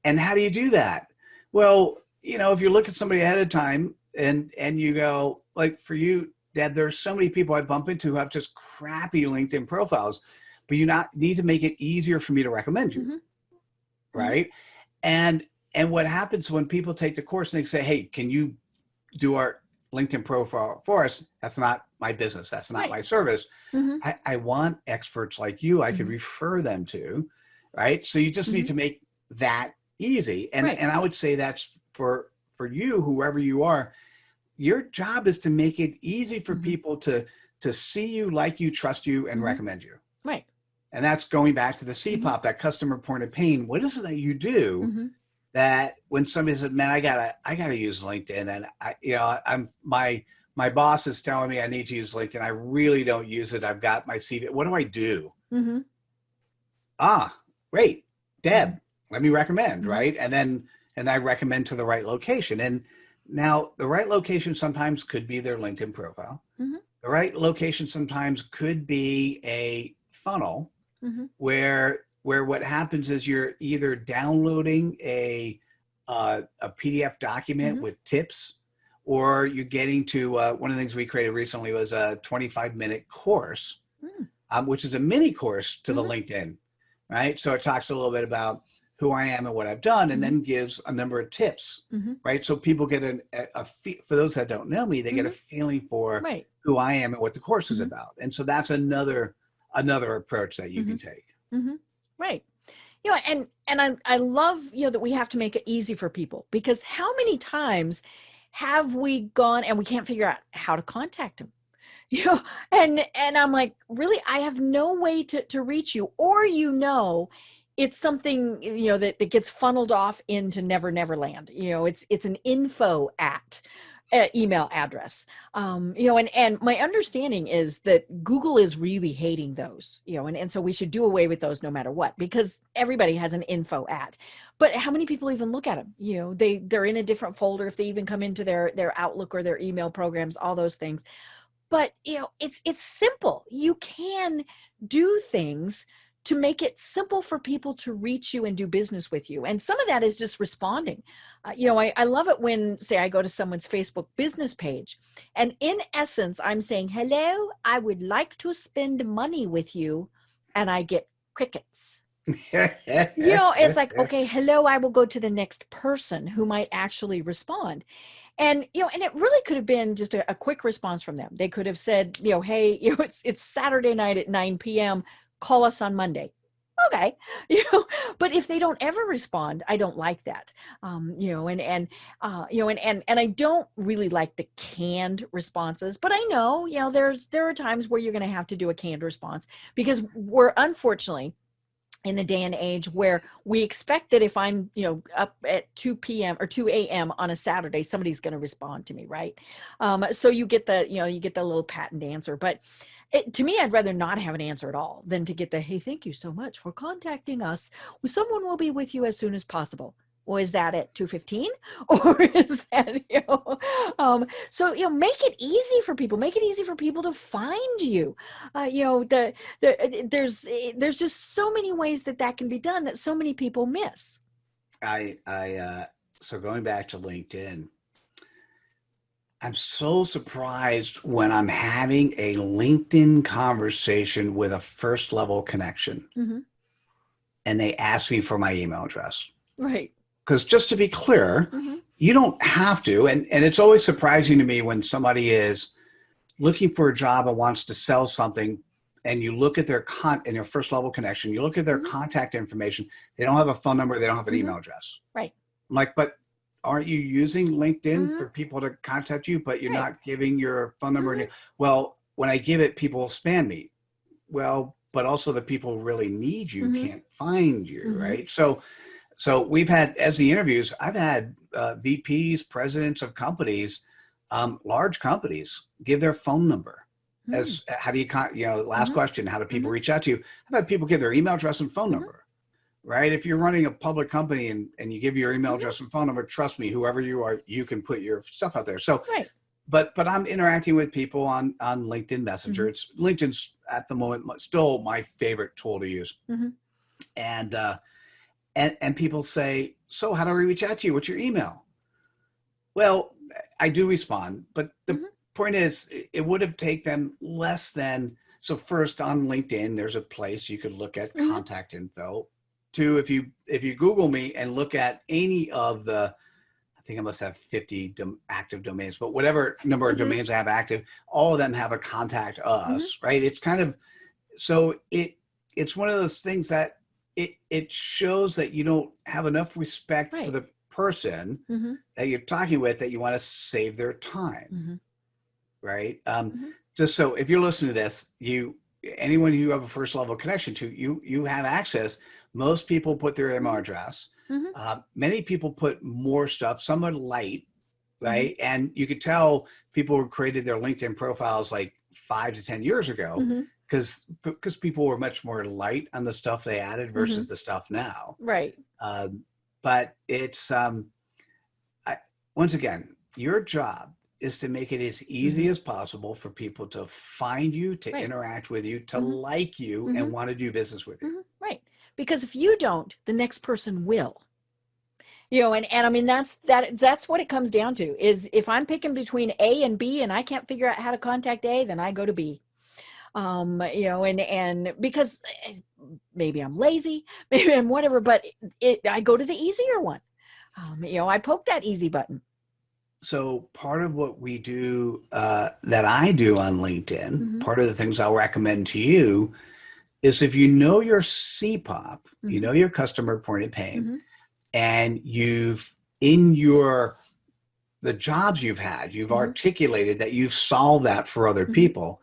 And how do you do that? Well, if you look at somebody ahead of time and you go, like for you, Dad, there's so many people I bump into who have just crappy LinkedIn profiles, but you need to make it easier for me to recommend you. Right. And what happens when people take the course and they say, hey, can you do our LinkedIn profile for us? That's not my business. That's not my service. I want experts like you I could refer them to. Right. So you just need to make that easy. And I would say that's for you, whoever you are, your job is to make it easy for people to see you, like you, trust you, and recommend you. Right. And that's going back to the CPOP, that customer point of pain. What is it that you do that when somebody says, man, I gotta use LinkedIn, and my boss is telling me I need to use LinkedIn. I really don't use it. I've got my CV. What do I do? Great. Deb, let me recommend, right? And I recommend to the right location. And now the right location sometimes could be their LinkedIn profile. The right location sometimes could be a funnel where what happens is you're either downloading a PDF document with tips, or you're getting to one of the things we created recently was a 25-minute course, which is a mini course to the LinkedIn, right? So it talks a little bit about who I am and what I've done, and then gives a number of tips, right? So people get for those that don't know me, they get a feeling for who I am and what the course is about. And so that's another approach that you can take. Right. And I love, that we have to make it easy for people, because how many times have we gone and we can't figure out how to contact them? And I'm like, really, I have no way to reach you, or, it's something, that gets funneled off into Never Land. It's an info at email address. And my understanding is that Google is really hating those, and so we should do away with those no matter what, because everybody has an info at. But how many people even look at them? They're in a different folder if they even come into their Outlook or their email programs, all those things. But, it's simple. You can do things to make it simple for people to reach you and do business with you. And some of that is just responding. I love it when, say, I go to someone's Facebook business page, and in essence, I'm saying, hello, I would like to spend money with you. And I get crickets. It's like, okay, hello, I will go to the next person who might actually respond. And, and it really could have been just a quick response from them. They could have said, hey, it's Saturday night at 9 p.m. Call us on Monday. okay, but if they don't ever respond, I don't like that. And I don't really like the canned responses, but I know, there are times where you're going to have to do a canned response, because we're unfortunately in the day and age where we expect that if I'm, up at 2 p.m. or 2 a.m. on a Saturday, somebody's going to respond to me, right? So you get the little patent answer, but to me, I'd rather not have an answer at all than to get the, hey, thank you so much for contacting us. Someone will be with you as soon as possible. Well, is that at 2:15 or is that, make it easy for people, to find you. There's just so many ways that can be done that so many people miss. So going back to LinkedIn, I'm so surprised when I'm having a LinkedIn conversation with a first level connection and they ask me for my email address. Right. Because just to be clear, you don't have to. And it's always surprising to me when somebody is looking for a job and wants to sell something, and you look at their in your first level connection, you look at their contact information. They don't have a phone number. They don't have an email address. Right. I'm like, but aren't you using LinkedIn for people to contact you, but you're not giving your phone number? Well, when I give it, people spam me. Well, but also the people who really need you can't find you, right? So we've had, as the interviews, I've had VPs, presidents of companies, large companies, give their phone number. As how do you, last question, how do people reach out to you? I've had people give their email address and phone number, right? If you're running a public company and you give your email address and phone number, trust me, whoever you are, you can put your stuff out there. So, but I'm interacting with people on LinkedIn Messenger. LinkedIn's at the moment still my favorite tool to use. And people say, so how do I reach out to you? What's your email? Well, I do respond, but the point is it would have taken them less than, so first on LinkedIn, there's a place you could look at contact info. Two, if you Google me and look at any of the, I think I must have 50 active domains, but whatever number of domains I have active, all of them have a contact us, right? It's kind of, so it's one of those things that it shows that you don't have enough respect for the person that you're talking with, that you want to save their time, right? Just so if you're listening to this, anyone you have a first level connection to, you have access. Most people put their email address. Many people put more stuff. Some are light, right? And you could tell people who created their LinkedIn profiles like 5 to 10 years ago. Because people were much more light on the stuff they added versus the stuff now. Right. But it's, once again, your job is to make it as easy as possible for people to find you, to interact with you, to like you, and want to do business with you. Right. Because if you don't, the next person will. And I mean, that's what it comes down to, is if I'm picking between A and B and I can't figure out how to contact A, then I go to B. And because maybe I'm lazy, maybe I'm whatever, but I go to the easier one. I poke that easy button. So part of what we do, that I do on LinkedIn, part of the things I'll recommend to you is, if you know your CPOP, you know your customer point of pain, and you've, in the jobs you've had, you've articulated that you've solved that for other people.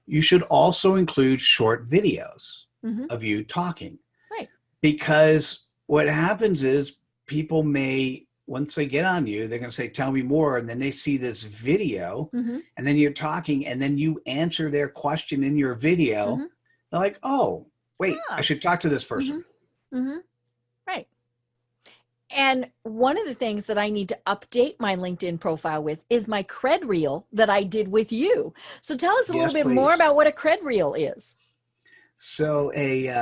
You should also include short videos of you talking. Right. Because what happens is people may, once they get on you, they're going to say, tell me more. And then they see this video and then you're talking and then you answer their question in your video. They're like, oh, wait, I should talk to this person. Right. And one of the things that I need to update my LinkedIn profile with is my cred reel that I did with you. So tell us a little bit more about what a cred reel is. So it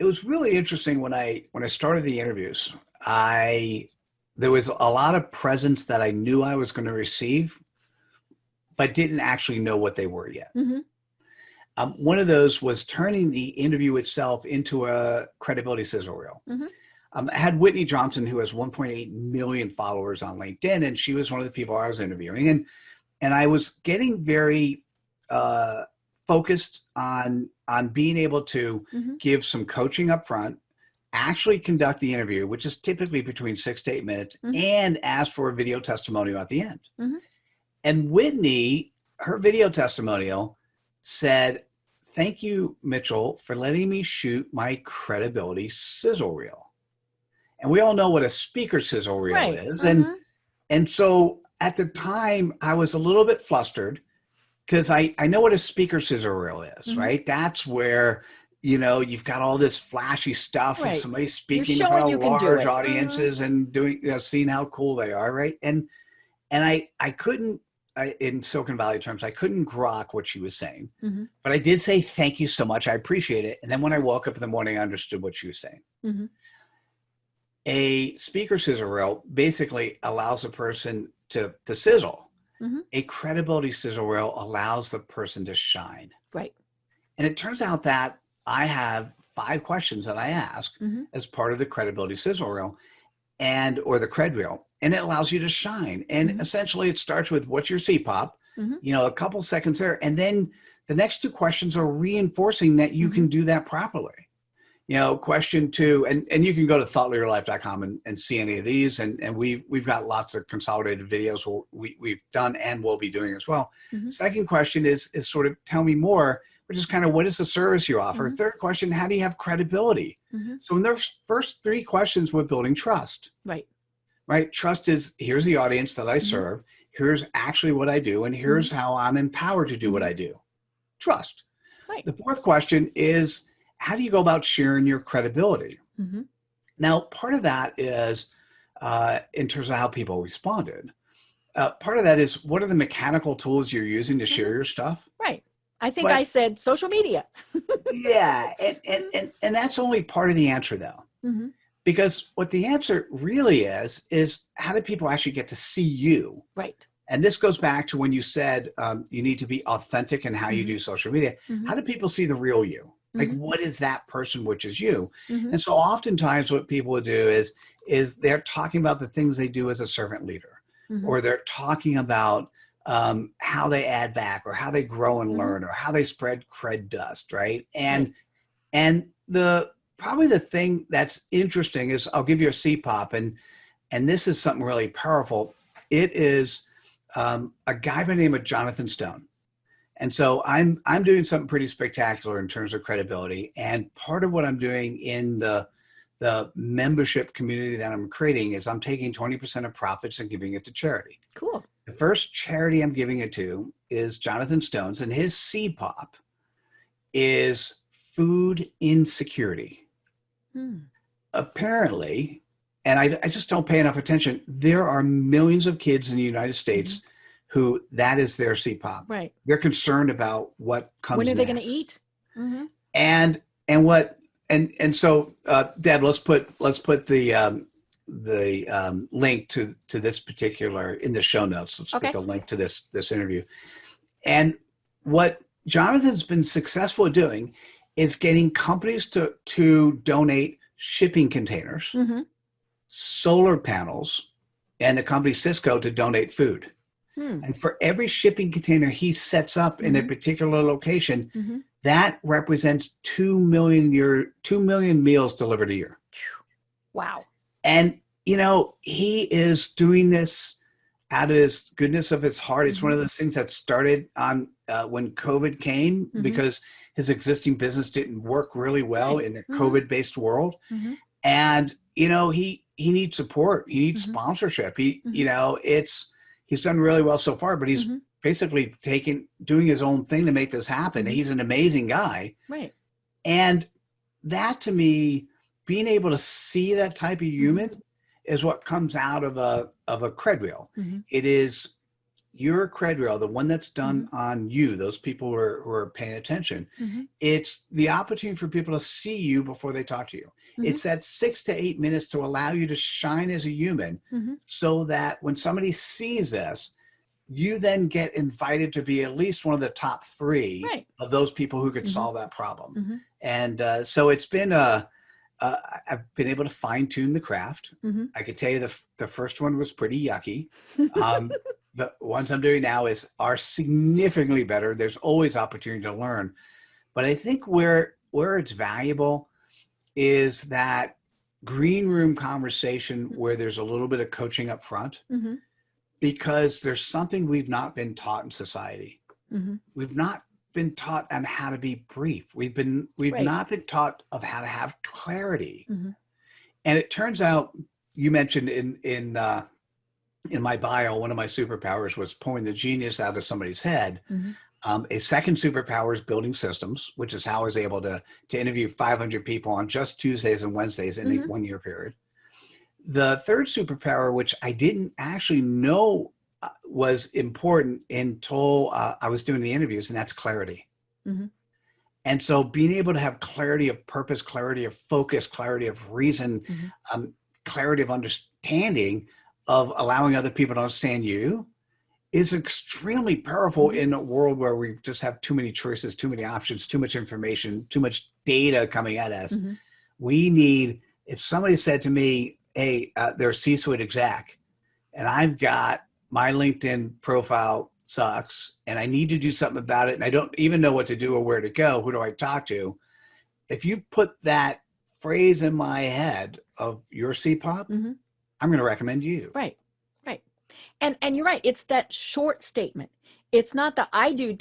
was really interesting when I started the interviews. There was a lot of presents that I knew I was going to receive, but didn't actually know what they were yet. One of those was turning the interview itself into a credibility sizzle reel. I had Whitney Johnson, who has 1.8 million followers on LinkedIn, and she was one of the people I was interviewing. And I was getting very focused on being able to give some coaching up front, actually conduct the interview, which is typically between 6 to 8 minutes, and ask for a video testimonial at the end. And Whitney, her video testimonial said, "Thank you, Mitchell, for letting me shoot my credibility sizzle reel." And we all know what a speaker sizzle reel is. And so at the time, I was a little bit flustered because I know what a speaker sizzle reel is, right? That's where, you know, you've got all this flashy stuff and somebody's speaking in front of large audiences and doing, you know, seeing how cool they are, right? And I couldn't, in Silicon Valley terms, I couldn't grok what she was saying, but I did say, "Thank you so much. I appreciate it." And then when I woke up in the morning, I understood what she was saying. A speaker sizzle reel basically allows a person to sizzle. A credibility sizzle reel allows the person to shine. Right. And it turns out that I have 5 questions that I ask as part of the credibility sizzle reel or the cred reel. And it allows you to shine. And essentially it starts with, what's your CPOP? You know, a couple seconds there. And then the next 2 questions are reinforcing that you can do that properly. You know, question 2, and you can go to thoughtleaderlife.com and see any of these. And we've got lots of consolidated videos we've done and will be doing as well. Second question is sort of, tell me more, which is kind of, what is the service you offer? Third question, how do you have credibility? So in the first 3 questions, we're building trust. Right. Trust is, here's the audience that I serve. Here's actually what I do. And here's how I'm empowered to do what I do. Trust. The 4th question is, how do you go about sharing your credibility? Now, part of that is in terms of how people responded. Part of that is, what are the mechanical tools you're using to share your stuff? Right. I think I said social media. Yeah. And that's only part of the answer, though. Because what the answer really is how do people actually get to see you? Right. And this goes back to when you said you need to be authentic in how you do social media. How do people see the real you? Like, what is that person, which is you? And so oftentimes what people would do is they're talking about the things they do as a servant leader, or they're talking about how they add back, or how they grow and learn, or how they spread cred dust, right? And probably the thing that's interesting is, I'll give you a CPOP, and this is something really powerful. It is a guy by the name of Jonathan Stone. And so I'm doing something pretty spectacular in terms of credibility. And part of what I'm doing in the membership community that I'm creating is I'm taking 20% of profits and giving it to charity. Cool. The first charity I'm giving it to is Jonathan Stone's, and his CPOP is food insecurity. Apparently, and I just don't pay enough attention, there are millions of kids in the United States who that is their CPOP. Right. They're concerned about what comes When are next. they going to eat? And so Deb, let's put the link to this particular in the show notes. Let's put the link to this interview. And what Jonathan's been successful at doing is getting companies to donate shipping containers, solar panels, and the company Cisco to donate food. And for every shipping container he sets up in a particular location, that represents 2 million meals delivered a year. Wow. And, you know, he is doing this out of his goodness of his heart. It's one of those things that started on when COVID came, because his existing business didn't work really well in a COVID-based world. And, you know, he needs support. He needs sponsorship. You know, he's done really well so far, but he's basically doing his own thing to make this happen. He's an amazing guy. Right. And that, to me, being able to see that type of human is what comes out of a cred reel. It is your cred reel, the one that's done on you, those people who are paying attention. It's the opportunity for people to see you before they talk to you. It's that 6 to 8 minutes to allow you to shine as a human, so that when somebody sees this, you then get invited to be at least one of the top 3 of those people who could solve that problem. And so it's been I've been able to fine tune the craft. I could tell you the first one was pretty yucky. The ones I'm doing now are significantly better. There's always opportunity to learn. But I think where it's valuable is that green room conversation where there's a little bit of coaching up front, because there's something we've not been taught in society. We've not been taught on how to be brief. We've not been taught of how to have clarity. And it turns out, you mentioned in my bio, one of my superpowers was pulling the genius out of somebody's head. A second superpower is building systems, which is how I was able to interview 500 people on just Tuesdays and Wednesdays in a 1 year period. The third superpower, which I didn't actually know was important until I was doing the interviews, and that's clarity. And so being able to have clarity of purpose, clarity of focus, clarity of reason, clarity of understanding of allowing other people to understand you is extremely powerful in a world where we just have too many choices, too many options, too much information, too much data coming at us. We need, if somebody said to me, hey, they're a C-suite exec, and I've got my LinkedIn profile sucks, and I need to do something about it, and I don't even know what to do or where to go, who do I talk to? If you put that phrase in my head of your CPOP, I'm going to recommend you. Right. And you're right. It's that short statement. It's not the I do.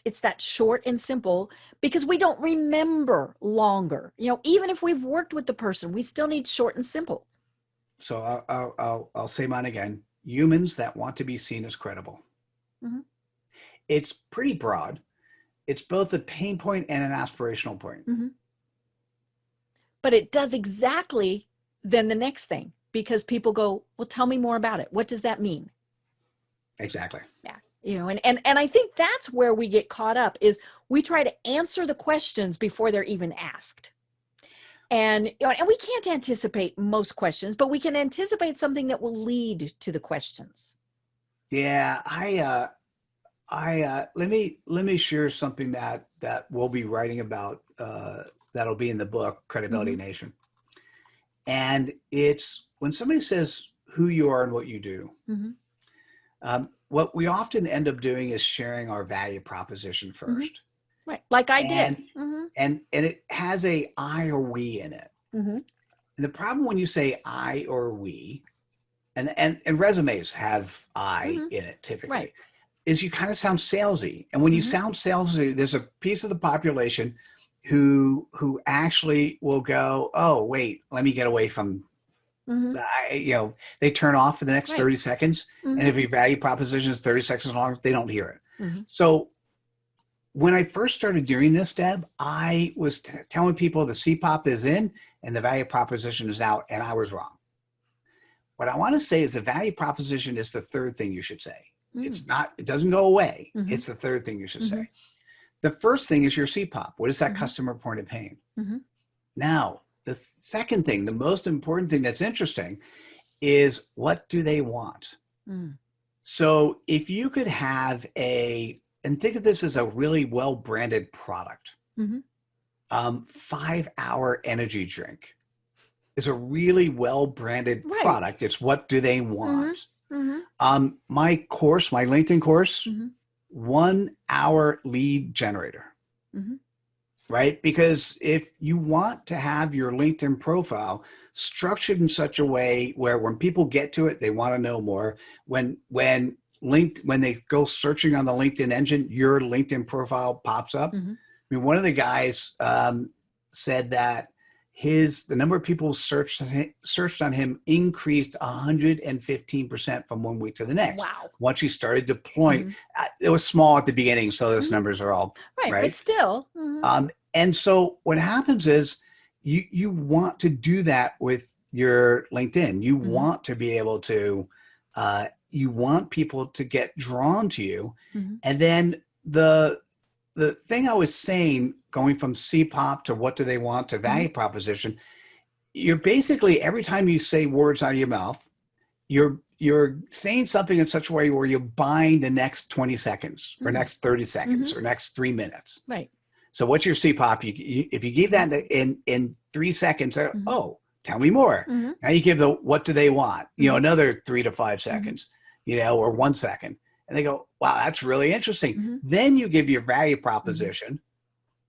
It's that short and simple, because we don't remember longer. Even if we've worked with the person, we still need short and simple. So I'll say mine again. Humans that want to be seen as credible. It's pretty broad. It's both a pain point and an aspirational point. But it does exactly then the next thing, because people go, well, tell me more about it. What does that mean? Exactly. Yeah. And I think that's where we get caught up, is we try to answer the questions before they're even asked. And we can't anticipate most questions, but we can anticipate something that will lead to the questions. Yeah. Let me share something that we'll be writing about, that'll be in the book, Credibility Nation. And it's when somebody says who you are and what you do, what we often end up doing is sharing our value proposition first. Right. Like I did. And it has a I or we in it. And the problem when you say I or we, and resumes have I in it typically, is you kind of sound salesy. And when you sound salesy, there's a piece of the population who actually will go, oh, wait, let me get away from, they turn off for the next 30 seconds. And if your value proposition is 30 seconds long, they don't hear it. So when I first started doing this, Deb, I was telling people the CPOP is in and the value proposition is out, and I was wrong. What I want to say is the value proposition is the third thing you should say. It's not, it doesn't go away. It's the third thing you should say. The first thing is your CPOP. What is that customer point of pain? Now, the second thing, the most important thing that's interesting is, what do they want? So if you could have and think of this as a really well-branded product. 5-hour energy drink is a really well-branded product. It's what do they want? My course, my LinkedIn course, 1 hour lead generator, right? Because if you want to have your LinkedIn profile structured in such a way where when people get to it, they want to know more. When they go searching on the LinkedIn engine, your LinkedIn profile pops up. I mean, one of the guys said that the number of people searched on him increased 115% from 1 week to the next. Wow. Once he started deploying, it was small at the beginning, so those numbers are all right. But still. And so what happens is you want to do that with your LinkedIn. You want to be able to, you want people to get drawn to you. And then the thing I was saying, going from CPOP to what do they want to value proposition, you're basically, every time you say words out of your mouth, you're saying something in such a way where you're buying the next 20 seconds or next 30 seconds or next 3 minutes. Right. So what's your CPOP? If you give that in 3 seconds, oh, tell me more. Now you give the, what do they want? Another 3 to 5 seconds, or 1 second. And they go, wow, that's really interesting. Then you give your value proposition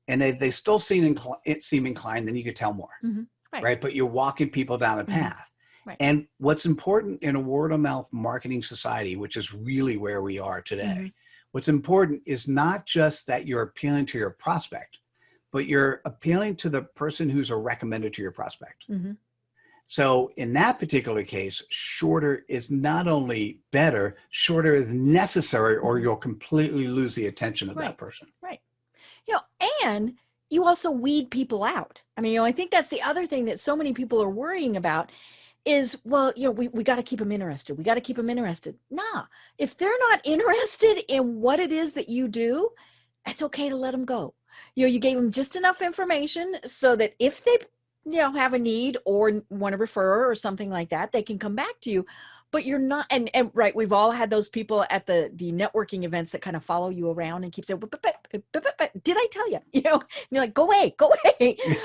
and they still seem inclined, then you could tell more, right? But you're walking people down a path. Right. And what's important in a word of mouth marketing society, which is really where we are today, what's important is not just that you're appealing to your prospect, but you're appealing to the person who's a recommended to your prospect. So in that particular case, shorter is not only better, shorter is necessary, or you'll completely lose the attention of that person. Right. And you also weed people out. I mean, I think that's the other thing that so many people are worrying about is, well, we got to keep them interested. We got to keep them interested. Nah, if they're not interested in what it is that you do, it's okay to let them go. You gave them just enough information so that if they have a need or want to refer or something like that, they can come back to you. But you're not, and right, we've all had those people at the networking events that kind of follow you around and keep saying, did I tell you? And you're like, go away.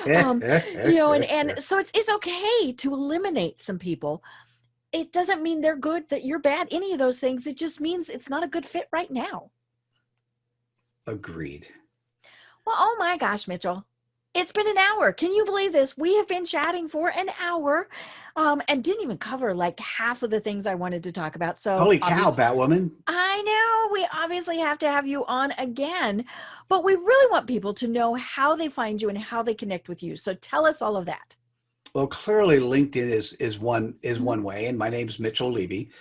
And so it's okay to eliminate some people. It doesn't mean they're good, that you're bad, any of those things. It just means it's not a good fit right now. Agreed. Well, oh my gosh, Mitchell. It's been an hour. Can you believe this? We have been chatting for an hour and didn't even cover like half of the things I wanted to talk about. So holy cow, Batwoman. I know. We obviously have to have you on again, but we really want people to know how they find you and how they connect with you. So tell us all of that. Well, clearly LinkedIn is one way, and my name's Mitchell Levy.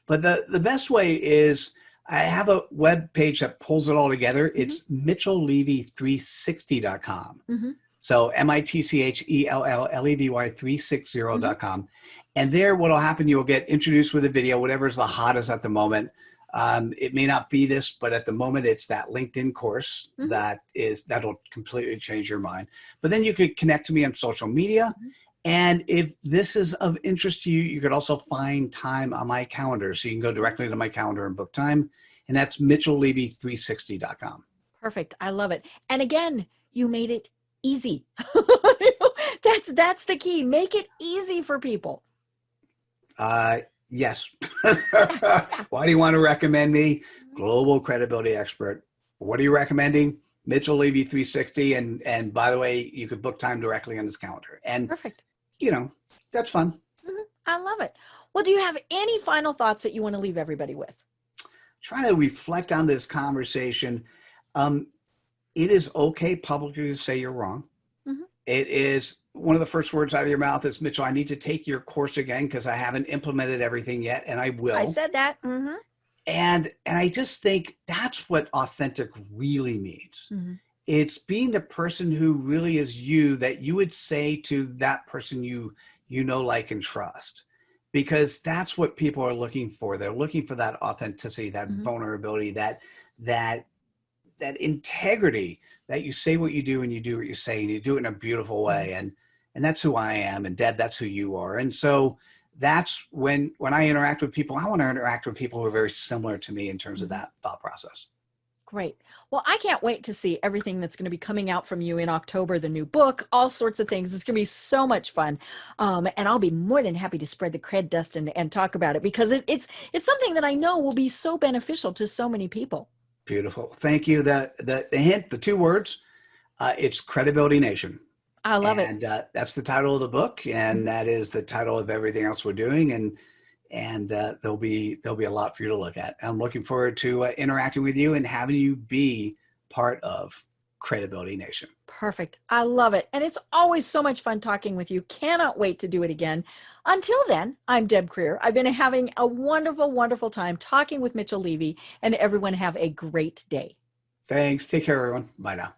But the best way is I have a web page that pulls it all together. It's mitchelllevy360.com. So mitchelllevy360.com. And there, what'll happen, you'll get introduced with a video, whatever's the hottest at the moment. It may not be this, but at the moment, it's that LinkedIn course that'll completely change your mind. But then you could connect to me on social media. And if this is of interest to you, you could also find time on my calendar. So you can go directly to my calendar and book time. And that's mitchelllevy360.com. Perfect. I love it. And again, you made it easy. That's the key. Make it easy for people. Yes. Why do you want to recommend me? Global credibility expert. What are you recommending? Mitchell Levy 360. And by the way, you could book time directly on his calendar. And perfect. That's fun. I love it. Well, do you have any final thoughts that you want to leave everybody with? Trying to reflect on this conversation. It is okay publicly to say you're wrong. It is one of the first words out of your mouth is, Mitchell, I need to take your course again because I haven't implemented everything yet, and I will. I said that. And I just think that's what authentic really means. It's being the person who really is you, that you would say to that person you like, and trust. Because that's what people are looking for. They're looking for that authenticity, that vulnerability, that integrity, that you say what you do and you do what you say and you do it in a beautiful way. And that's who I am. And Deb, that's who you are. And so that's when I interact with people, I want to interact with people who are very similar to me in terms of that thought process. Great. Well, I can't wait to see everything that's going to be coming out from you in October, the new book, all sorts of things. It's going to be so much fun. And I'll be more than happy to spread the cred dust and talk about it, because it's something that I know will be so beneficial to so many people. Beautiful. Thank you. The hint, the 2 words, it's Credibility Nation. I love it. And that's the title of the book. And that is the title of everything else we're doing. And there'll be a lot for you to look at. I'm looking forward to interacting with you and having you be part of Credibility Nation. Perfect. I love it. And it's always so much fun talking with you. Cannot wait to do it again. Until then, I'm Deb Creer. I've been having a wonderful, wonderful time talking with Mitchell Levy, and everyone have a great day. Thanks. Take care, everyone. Bye now.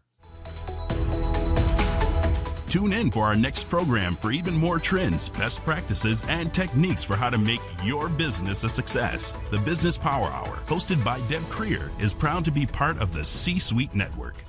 Tune in for our next program for even more trends, best practices, and techniques for how to make your business a success. The Business Power Hour, hosted by Deb Creer, is proud to be part of the C-Suite Network.